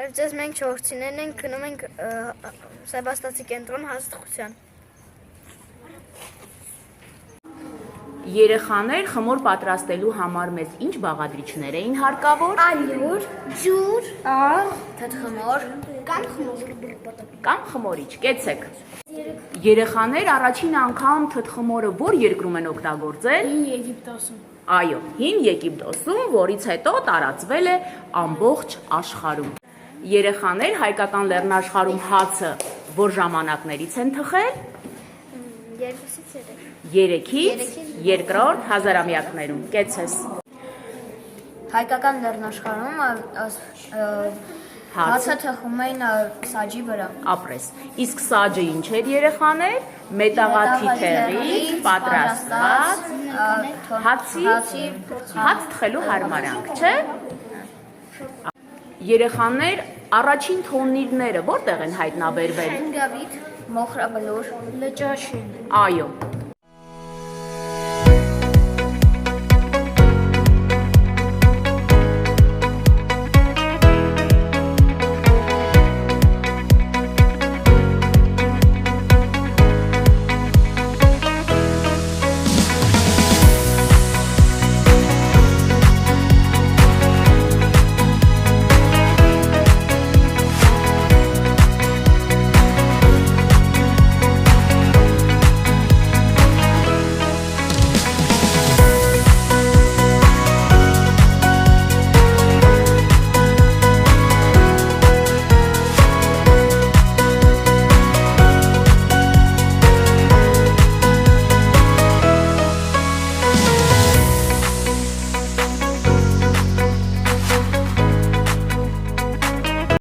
Այլ ձեզ մենք չորցիներն ենք գնում ենք Սեբաստացի կենտրոն հաստատության։ Երեխաներ խմոր պատրաստելու համար մեզ ինչ բաղադրիչներ էին հարկավոր։ Ալյուր, ջուր, աղ, թթխմոր, Կամ խմորիչ, կեցեք։ Երեխաներ առաջին անգամ թթխմորը որ երկրում են օգտագործել։ Հին Եգիպտոսում։ Այո, հին Եգիպտոսում, որից հետո տարածվել է ամբողջ աշխարհում։ Երեխաներ հայկական լեռնաշխարհում հացը որ ժամանակներից են թխել։ 2-ից 3։ 3-ից երկրորդ հազարամյակներում, կեցես։ Հայկական լեռնաշխարհում հացը թխում էին սաջի վրա։ Ապրես։ Իսկ սաջը ինչ էր երեխաներ։ Մետաղաթիթեղից պատրաստված հաց թխելու հարմարանք, չէ՞։ Երեխաներ առաջին թոնիրները որտեղ են հայտնաբերվել։ Գավիթ, Մոխրաբլուր, Լճաշին։ Այո,